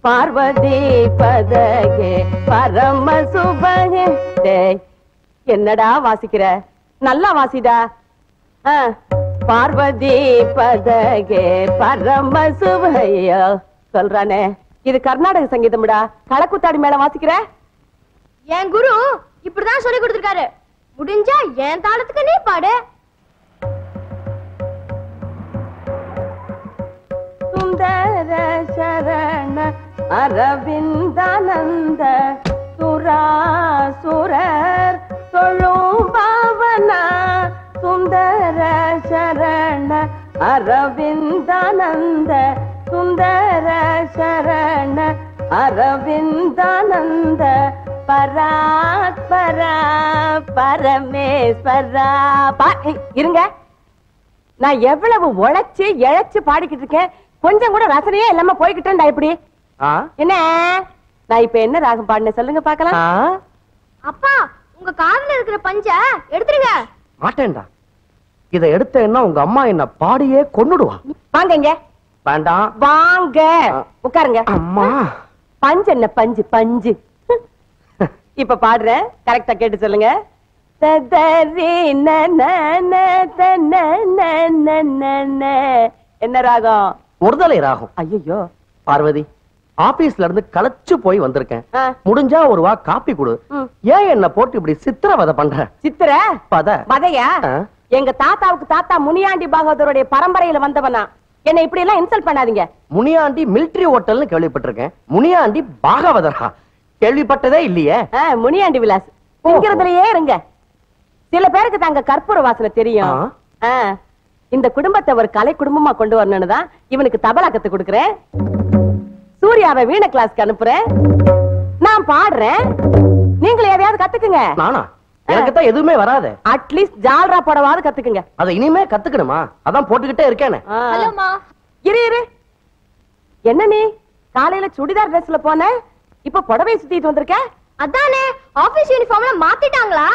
பார்வதி பதகே பரம சுபகே. என்னடா வாசிக்கிற? நல்லா வாசிடா. பார்வதி பதகே பரம சுபையா சொல்றானே. இது கர்நாடக சங்கீதம்டா. களக்குத்தாடி மேல வாசிக்கிற? என் குரு இப்படிதான் சொல்லி கொடுத்திருக்காரு. முடிஞ்சா என் தாளத்துக்கு நீ பாடு. சுந்தர சரண அரவிந்தானந்த சுராசுரர் தொழும் பவனா. சுந்தர சரண அரவிந்தானந்த சுந்தர சரண அரவிந்தானந்த பராத்பரா பரமேஸ்வரா. இருங்க, நான் எவ்வளவு உழைச்சு இழைச்சு பாடிக்கிட்டு இருக்கேன். கொஞ்சம் கூட ரசனையே இல்லாம போய்கிட்டேன்டா. இப்படி என்ன? நான் இப்ப என்ன ராகம் பாடினேன் சொல்லுங்க பாக்கலாம். அப்பா, உங்க காதுல இருக்கிற பஞ்ச எடுத்துருங்க. மாட்டேன்டா. இத எடுத்தேன்னா உங்க அம்மா என்ன பாடியே கொன்னுடுவா. வாங்க இங்க. வேண்டாம், வாங்க உட்காருங்க. அம்மா, பஞ்சு என்ன பஞ்சு பஞ்சு. இப்ப பாடுறேன், கரெக்டா கேட்டு சொல்லுங்க. என்ன ராகம்? ஒருதலை ராகம். ஐயோ பார்வதி, ஆபீஸ்ல இருந்து களைச்சு போய் வந்திருக்கேன். முடிஞ்சா ஒரு வா காப்பி கொடு. ஏன் என்ன போட்டு இப்படி சித்திரவதை பண்ற? சித்திர பத பதையா? எங்க தாத்தாவுக்கு தாத்தா முனியாண்டி பாகவதருடைய பரம்பரையில வந்தவனா. என்ன இப்படி எல்லாம் இன்சல்ட் பண்ணாதீங்க. முனியாண்டி மிலிட்டரி ஹோட்டல்னு கேள்விப்பட்டிருக்கேன். முனியாண்டி பாகவதரா கேள்விப்பட்டதே இல்லையே. முனியாண்டி விலாஸ் திங்கிறதுலயே இருங்க. சில பேருக்கு தாங்க கற்பூர வாசனை தெரியும். இந்த குடும்பத்தை ஒரு கலை குடும்பமா கொண்டு வரணும்னு தான் இவனுக்கு தபலா கத்து கொடுக்கிறேன். சூர்யாவை வீண கிளாஸ்க்கு அனுப்புறேன். நான் பாடுறேன், நீங்களும் எதையாவது கத்துக்குங்க. நானா? எனக்கு தான் எதுவுமே வராது. அட்லீஸ்ட் ஜால்ரா போடவாது கத்துக்குங்க. அதை இனிமே கத்துக்கணுமா? அதான் போட்டுக்கிட்டே இருக்கேனே. ஹலோமா. இரு. என்ன நீ காலையில சுடிதார் ட்ரெஸ்ல போன, இப்ப புடவை சுத்திட்டு வந்திருக்க? அதானே, ஆபீஸ் யூனிஃபார்ம்ல மாத்திட்டாங்களா?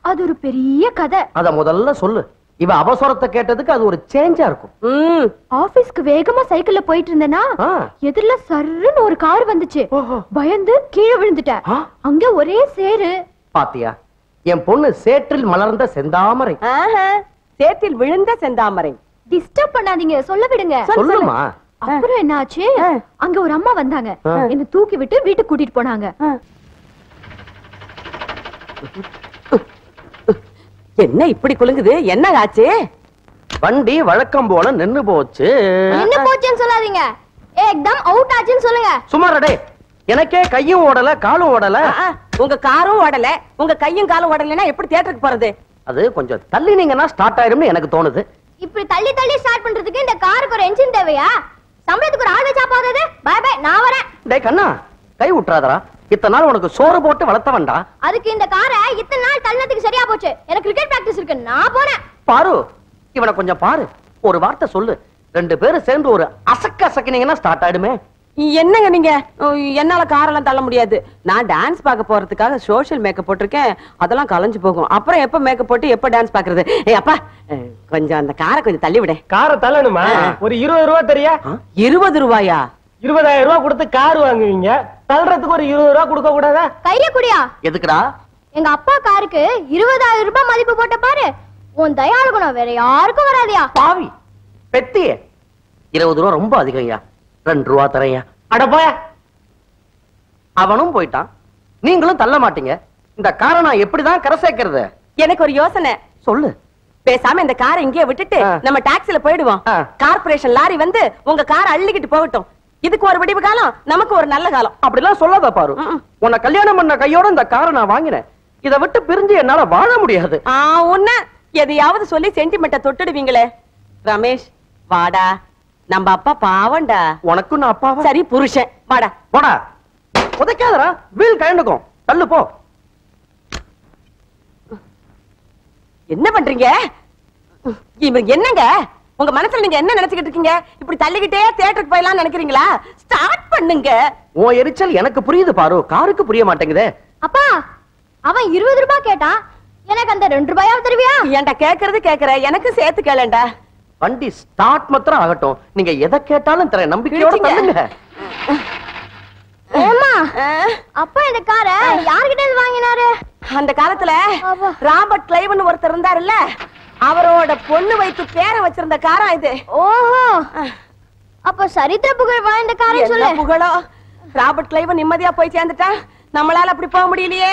அது ஒரு பெரிய கதை. அத முதல்ல சொல்லு. இவ அவசரத்தை கேட்டதுக்கு அது ஒரு சேஞ்சா இருக்கும். ஆபீஸ்க்கு வேகமா சைக்கிள்ல போயிட்டு இருந்தேனா, எதிரில சர்ருன்னு ஒரு கார் வந்துச்சு. பயந்து கீழே விழுந்துட்டேன். அங்க ஒரே சேரு. பாத்தியா, என் பொண்ணு சேற்றில் மலர்ந்த செந்தாமரை. சேற்றில் விழுந்த செந்தாமரை. டிஸ்டர்ப் பண்ணாதீங்க, சொல்ல விடுங்க. சொல்லுமா. அப்புறம் என்னாச்சு? அங்க ஒரு அம்மா வந்தாங்க. என்ன தூக்கி விட்டு வீட்டுக்கு கூட்டிட்டு போனாங்க. என்ன இப்படி குலுங்குது? என்ன ஆச்சு? வண்டி வழக்கம் போல நின்னு போச்சு. என்ன போச்சுன்னு சொல்லாதீங்க, ஏக்தம் அவுட் ஆச்சுன்னு சொல்லுங்க. சுமாரடே, எனக்கே கையும் ஓடல காலும் ஓடல. உங்க காரும் ஓடல, உங்க கையும் காலும் ஓடலன்னா எப்படி தியேட்டருக்கு போறது? அது கொஞ்சம் தள்ளினீங்கன்னா ஸ்டார்ட் ஆயிரும்னு எனக்கு தோணுது. இப்படி தள்ளி தள்ளி ஸ்டார்ட் பண்றதுக்கு இந்த காருக்கு ஒரு என்ஜின் தேவையா? சம்பளத்துக்கு ஒரு ஆள் வச்சா போதாது. பை பை, நான் வரேன். டேய் கண்ணா, கை விட்டுறாதடா. இத்தனை நாள் உனக்கு சோறு போட்டு வளர்த்தவன்டா. அதுக்கு இந்த காரை இத்தனை நாள் தள்ளதுக்கு சரியா போச்சு. எனக்கு கிரிக்கெட் பிராக்டிஸ் இருக்கு, நான் போறேன். பாரு, இவனை கொஞ்சம் பாரு. ஒரு வார்த்தை சொல்லு, ரெண்டு பேரும் சேர்ந்து ஒரு அசக்க அசக்கினீங்கன்னா ஸ்டார்ட் ஆயிடுமே. என்னங்க நீங்க? என்னால காரெல்லாம் தள்ள முடியாது. நான் டான்ஸ் பார்க்க போறதுக்காக சோஷியல் மேக்கப் போட்டிருக்கேன். அதெல்லாம் கலைஞ்சு போகும். அப்புறம் எப்ப மேக்கப் போட்டு எப்ப டான்ஸ் பாக்குறது? அப்பா, கொஞ்சம் அந்த காரை கொஞ்சம் தள்ளி விட. காரை தள்ளணுமா? ஒரு 20 ரூபாய் தெரியா? 20 ரூபாயா? 20,000 ரூபாய் கொடுத்து கார் வாங்குவீங்க, தள்ளுறதுக்கு ஒரு 20 ரூபாய் கொடுக்க கூடாதா? கைய குடியா. எதுக்குடா? எங்க அப்பா காருக்கு 20,000 ரூபாய் மதிப்பு போட்ட பாரு. உன் தயாளு குணம் வேற யாருக்கும் வராதியா? பாவி பெத்தியே, 20 ரூபாய் ரொம்ப அதிகம்யா. 2 ரூபாய் தரையா. அட போய. அவனும் போயிட்டான், நீங்களும் தள்ள மாட்டீங்க. இந்த காரை நான் எப்படிதான் கரை சேர்க்கிறது? எனக்கு ஒரு யோசனை. சொல்லு. பேசாம இந்த காரை இங்கே விட்டுட்டு நம்ம டாக்ஸில போயிடுவோம். கார்பரேஷன் லாரி வந்து உங்க காரை அள்ளிக்கிட்டு போகட்டும். இதுக்கு ஒரு விடிவு காலம், நமக்கு ஒரு நல்ல காலம். அப்படிலாம் சொல்லாத பாரு. உன்னை கல்யாணம் பண்ண கையோட இந்த காரை நான் வாங்கினேன். இதை விட்டு பிரிஞ்சு என்னால வாழ முடியாது. உன்ன எதையாவது சொல்லி சென்டிமெண்ட தொட்டுடுவீங்களே. ரமேஷ் வாடா, நம்ம அப்பா பாவண்டா. உனக்கும் நான் அப்பா. சரி புருஷன், வாடா. போடா, உதைக்காதடா, வீல் கழண்டுக்கும். தள்ளு போ. என்ன பண்றீங்க? என்னங்க உங்க மனசுல நீங்க என்ன நினைச்சுக்கிட்டு இருக்கீங்க? இப்படி தள்ளிக்கிட்டே தியேட்டருக்கு போயலாம் நினைக்கிறீங்களா? ஸ்டார்ட் பண்ணுங்க. உன் எரிச்சல் எனக்கு புரியுது பாரு, காருக்கு புரிய மாட்டேங்குதே. அப்பா, அவன் 20 ரூபாய் கேட்டான், எனக்கு அந்த 2 ரூபாயாவது தருவியா? ஏன்டா கேக்குறது கேக்குற, எனக்கு சேர்த்து கேளேன்டா. வண்டி ஸ்டார்ட் மாத்திரம் ஆகட்டும், நீங்க எதை கேட்டாலும் தரேன், நம்பிக்கையோட தள்ளுங்க. ஏம்மா, அப்பா இந்த காரை யார்கிட்ட இருந்து வாங்கினாரு? அந்த காலத்துல ராபர்ட் கிளைவ்னு ஒருத்தர் இருந்தாருல்ல, அவரோட பொண்ணு வைத்து பேரை வச்சிருந்த காரா இது. ஓஹோ, அப்ப சரித்திர புகழ் வாழ்ந்த காரை சொல்லு. புகழோ, ராபர்ட் கிளைவ் நிம்மதியா போய் சேர்ந்துட்டா, நம்மளால அப்படி போக முடியலையே.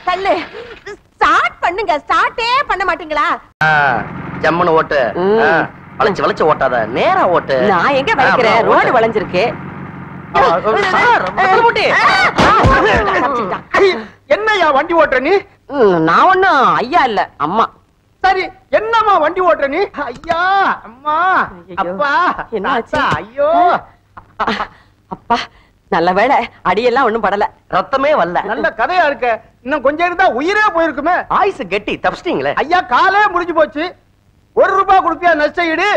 தள்ளு, ஸ்டார்ட் பண்ணுங்க. ஸ்டார்ட்டே பண்ண மாட்டீங்களா? ஜம்முன்னு ஓட்டு, வளைச்சு வளைச்சு ஓட்டாத, நேரா ஓட்டு. நான் எங்க வைக்கிறேன், ரோடு வளைஞ்சிருக்கு. என்னையா வண்டி ஓட்டுற நீ? நான் ஒண்ணும் ஐயா இல்ல, அம்மா. சரி, என்னம்மா வண்டி ஓட்டுற நீ? ஐயா, அம்மா, அப்பா, என்னாச்சு? ஐயோ, அப்பா நல்ல வேளை, அடியெல்லாம் ஒண்ணும் படல, ரத்தமே வரல. நல்ல கதையா இருக்க. இன்னும் கொஞ்சம் இருந்தா உயிரே போயிருக்குமே. ஆயுசு கெட்டி தப்பிச்சிட்டீங்களே. ஐயா, காலே முடிஞ்சு போச்சு. 1 ரூபாய் கொடுப்பியா நஷ்ட ஈடு?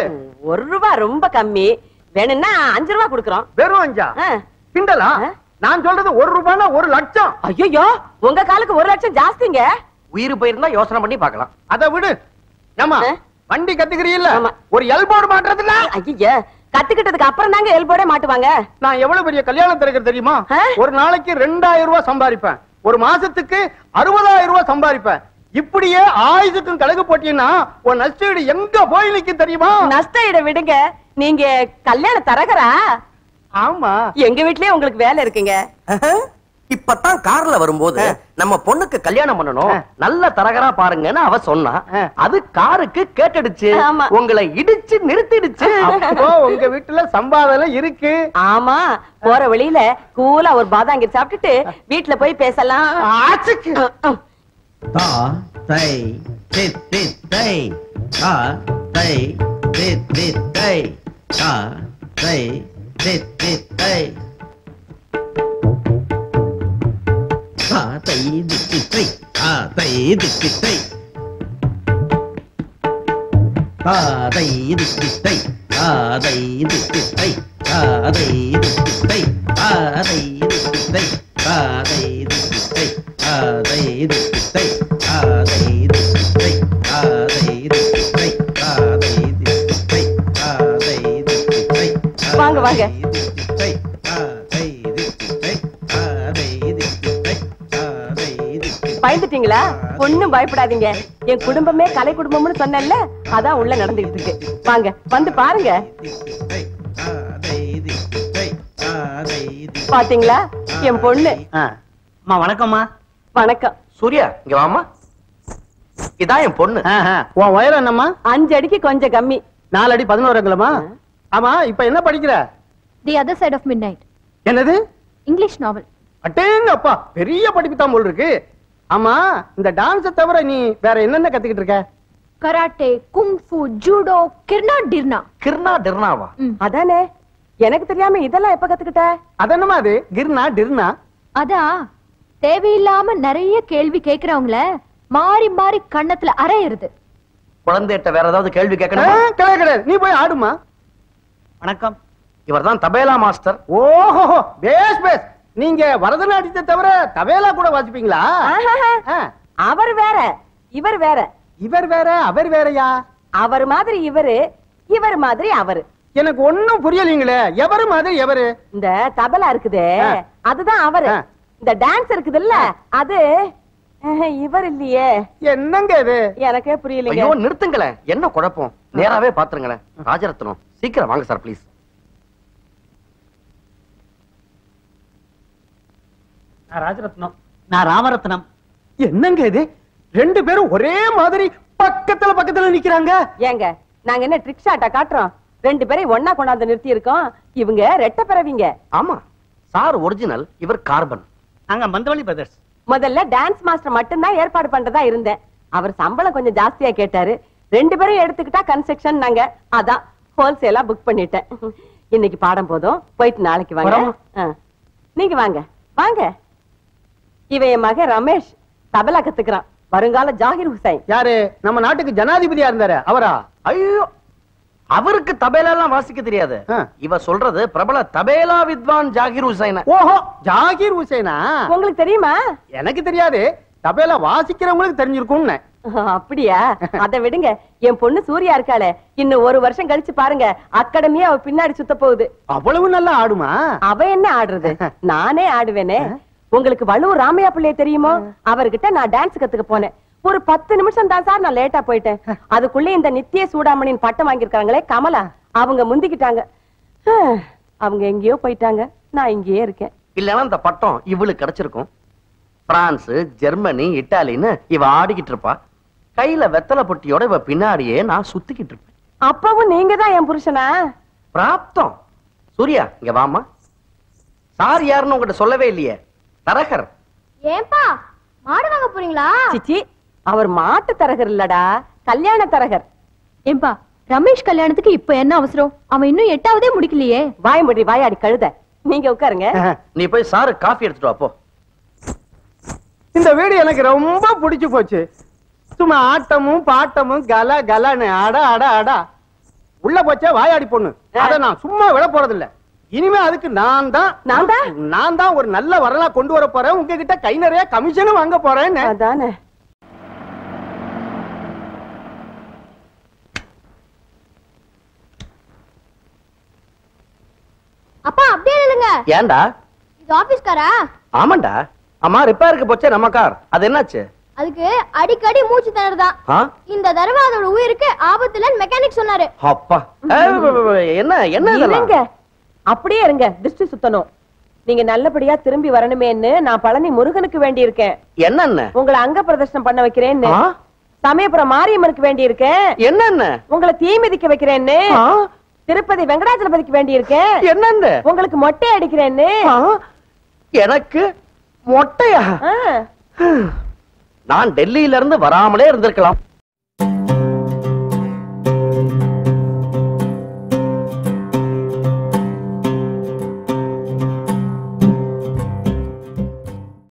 1 ரூபாய் ரொம்ப கம்மி, வேணும்னா 5 ரூபாய் கொடுக்கறோம். வெறும் 5? கிண்டலா? நான் சொல்றது 1 ரூபாய்னா 1 லட்சம். ஐயோ, உங்க காலுக்கு 1 லட்சம் ஜாஸ்திங்க. உயிர் போயிருந்தா யோசனை பண்ணி பார்க்கலாம். அதை விடு. ஏமா, வண்டி கத்துக்கிறீல்ல, ஒரு எல்போர்டு மாட்டுறதுல? ஐயா, கத்துக்கிட்டதுக்கு அப்புறம் தாங்க எல்போர்டே மாட்டுவாங்க. நான் எவ்வளவு பெரிய கல்யாணம் திறக்கிறது தெரியுமா? ஒரு நாளைக்கு 2000 ரூபாய் சம்பாதிப்பேன், ஒரு மாசத்துக்கு 60,000 ரூபாய் சம்பாதிப்பேன். இப்படியே ஆயுசுக்கும் கழகு போட்டீங்கன்னா உன் நஷ்ட ஈடு எங்க போய் நிக்கும் தெரியுமா? நஷ்ட ஈட விடுங்க, நீங்க கல்யாணம் தரகரா? ஆமா, எங்க வீட்லயே உங்களுக்கு வேலை இருக்குங்க. இப்பதான் கார்ல வரும்போது நம்ம பொண்ணுக்கு கல்யாணம் பண்ணணும், நல்ல தரகரா பாருங்கன்னு அவ சொன்னா, அது காருக்கு கேட்டுடுச்சு, உங்களை இடிச்சு நிறுத்திடுச்சு. அப்போ உங்க வீட்டுல சம்பாதனை இருக்கு. ஆமா, போற வழியில கூலா ஒரு பாதாங்கி சாப்பிட்டுட்டு வீட்டுல போய் பேசலாம். தா தை தித் தித் தை, தா தை தித் தித் தை, தா தை தித் தித் தை, தா தை தித் தித் தை, தா தை தித் தித் தை, தா தை தித் தித் தை, தா தை தித் தித் தை, தா தை தித் தித் தை, தா தை தித் தித் தை, தா தை தித் தித் தை, தா தை தித் தித் தை, தா தை தித் தித் தை, தா தை தித் தித் தை, தா தை தித் தித் தை, தா தை தித் தித் தை. வாங்க வாங்க. பயந்துட்டீங்களா? ஒண்ணும் பயப்படாதீங்க, என் குடும்பமே கலை குடும்பம்னு சொன்னேன்ல, அதான் உள்ள நடந்துகிட்டு இருக்கு. வாங்க வந்து பாருங்க. பாத்தீங்களா என் பொண்ணு? அம்மா வணக்கம்மா. வணக்கம். சூர்யா, இங்க வாமா. இதான் என் பொண்ணு. உன் உயரம் என்னம்மா? 5 அடிக்கு கொஞ்சம் கம்மி. 4 அடி 11 அங்குலமா? ஆமா, இப்ப என்ன படிக்கிற? The other side of midnight. என்னது? English novel. அட்டேங்கப்பா, பெரிய படிப்பு தான் போல் இருக்கு. ஆமா, இந்த டான்ஸ் தவிர நீ வேற என்னென்ன கத்துக்கிட்டு இருக்க? கராட்டே, குங்ஃபு, ஜூடோ, கிர்னா டிர்னா. கிர்னா டிர்னாவா? அதானே, எனக்கு தெரியாம இதெல்லாம் எப்ப கத்துக்கிட்ட? அதென்னமா அது கிர்னா டிர்னா? அதா தேவையில்லாம நிறைய கேள்வி கேக்குறவங்கள மாறி மாறி கண்ணத்துல அரையிறது. குழந்தைகிட்ட வேற ஏதாவது கேள்வி கேட்கணும்? கிடையாது, நீ போய் ஆடுமா. வணக்கம். இவர்தான் தபேலா மாஸ்டர். ஓஹோ, பேஸ் பேஸ். நீங்க பரதநாட்டியத்தை தவிர தபேலா கூட வாசிப்பீங்களா? அவர் வேற, இவர் வேற. இவர் வேற, அவர் வேறயா? அவர் மாதிரி இவரு, இவர் மாதிரி அவரு. எனக்கு ஒண்ணும் புரியலீங்களே. எவரு மாதிரி எவரு? இந்த தபலா இருக்குதே, அதுதான் அவரு. இந்த டான்ஸ் இருக்குதுல்ல, அது இவர் இல்லையே. என்னங்க இது? எனக்கே புரியலங்க. ஐயோ நிறுத்துங்களேன், என்ன குழப்பம்? நேராவே பாத்துருங்களேன். ராஜரத்னம், சீக்கிரம் வாங்க சார் ப்ளீஸ். நான் ராஜரத்னம். நான் ராமரத்னம். என்னங்க இது? 2 பேரும் ஒரே மாதிரி பக்கத்துல பக்கத்துல நிக்கிறாங்க. ஏங்க, நாங்க என்ன ட்ரிக் ஷாட்டா காட்டுறோம்? 2 பேரையும் ஒன்னா கொண்டாந்து நிறுத்தி இருக்கோம். இவங்க ரெட்டை பிறவிங்க. ஆமா, சார் ஒரிஜினல், இவர் கார்பன். நாங்க மந்தவழி பிரதர்ஸ். முதல்ல டான்ஸ் மாஸ்டர் மட்டும்தான் ஏற்பாடு பண்றதா இருந்தேன். அவர் சம்பளம் கொஞ்சம் ஜாஸ்தியா கேட்டாரு. 2 பேரும் எடுத்துக்கிட்டா கன்ஸ்ட்ரக்ஷன், நாங்க அதான் ஹோல்சேலா புக் பண்ணிட்டேன். இன்னைக்கு பாடம் போதும், போயிட்டு நாளைக்கு வாங்க. நீங்க வாங்க வாங்க. இவன் என் மகன் ரமேஷ், தபலா கத்துக்கிறான். வருங்கால ஜாகிர் ஹுசைன். யாரு? நம்ம நாட்டுக்கு ஜனாதிபதியா இருந்தாரு அவரா? ஐயோ, அவருக்கு தபேலா எல்லாம் வாசிக்க தெரியாது. இவ சொல்றது பிரபல தபேலா வித்வான் ஜாகிர் ஹுசைன். ஓஹோ, ஜாகிர் ஹுசைனா? உங்களுக்கு தெரியுமா? எனக்கு தெரியாது, தபேலா வாசிக்கிறவங்களுக்கு தெரிஞ்சிருக்கும். அப்படியா? அத விடுங்க. என் பொண்ணு சூர்யா இருக்காளே, இன்னும் 1 வருஷம் கழிச்சு பாருங்க, அகாடமியா அவ பின்னாடி சுத்த போகுது. அவ்வளவு நல்லா ஆடுமா? அவ என்ன ஆடுறது, நானே ஆடுவேனே. உங்களுக்கு வள்ளுவர் ராமையா பிள்ளைய தெரியுமோ? அவர்கிட்ட நான் டான்ஸ் கத்துக்க போனேன். ஒரு 10 நிமிஷம் தான் சார் நான் லேட்டா போயிட்டேன். அதுக்குள்ள இந்த நித்திய சூடாமணியின் பட்டம் வாங்கியிருக்காங்களே கமலா, அவங்க முந்திக்கிட்டாங்க. அவங்க எங்கேயோ போயிட்டாங்க, நான் இங்கேயே இருக்கேன். இல்லன்னா இந்த பட்டம் இவளுக்கு கிடைச்சிருக்கும். பிரான்ஸ், ஜெர்மனி, இட்டாலின்னு இவ ஆடிக்கிட்டு இருப்பா. கையில வெத்தலை பொட்டியோட இவ பின்னாடியே நான் சுத்திக்கிட்டு இருப்பேன். அப்பவும் நீங்க தான் என் புருஷனா? பிராப்தம். சூர்யா இங்க வாமா. சார் யாருன்னு உங்ககிட்ட சொல்லவே இல்லையே. தரகர். ஏன்பா மாடு வாங்க போறீங்களா? சிச்சி, அவர் மாட்டு தரகர் இல்லடா, கல்யாண தரகர். ஏன்பா ரமேஷ் கல்யாணத்துக்கு இப்ப என்ன அவசரம்? அவன் இன்னும் 8ஆவதே முடிக்கலையே. வாய் முடி வாயாடி கழுத. நீங்க உட்காருங்க. நீ போய் சாரு காஃபி எடுத்துட்டு வா போ. இந்த வீடு எனக்கு ரொம்ப பிடிச்சு போச்சு. சும்மா ஆட்டமும் பாட்டமும் கல கலன்னு அட அட அடா. உள்ள போச்சே வாயாடி பொண்ணு, அத நான் சும்மா விட போறது இல்ல. இனிமே அதுக்கு நான் தான் ஒரு நல்ல வரலா கொண்டு வர போறேன். உங்ககிட்ட கை நிறைய கமிஷனும் வாங்க போறேன். அதானே. அப்பா அப்படியே இல்லங்க. ஏண்டா? இது ஆபீஸ் காரா? ஆமாண்டா. அம்மா ரிப்பேருக்கு போச்சே நம்ம கார், அது என்னாச்சு? அதுக்கு அடிக்கடி மூச்சு திணறுதான். இந்த தடவை அதோட உயிருக்கு ஆபத்துல மெக்கானிக் சொன்னாரு. அப்பா என்ன என்ன இருங்க, அப்படியே இருங்க. திருஷ்டி சுத்தணும். நீங்க நல்லபடியா திரும்பி வரணுமேன்னு நான் பழனி முருகனுக்கு வேண்டி இருக்கேன். என்னன்னு? உங்களை அங்க பிரதர்ஷனம் பண்ண வைக்கிறேன்னு. சமயபுரம் மாரியம்மனுக்கு வேண்டி இருக்கேன். என்னன்னு? உங்களை தீ மிதிக்க வைக்கிறேன்னு. திருப்பதி வெங்கடாச்சலபதிக்கு வேண்டி இருக்கேன். என்னன்னு? உங்களுக்கு மொட்டை அடிக்கிறேன்னு. எனக்கு மொட்டையா? நான் டெல்லியில இருந்து வராமலே இருந்திருக்கலாம்.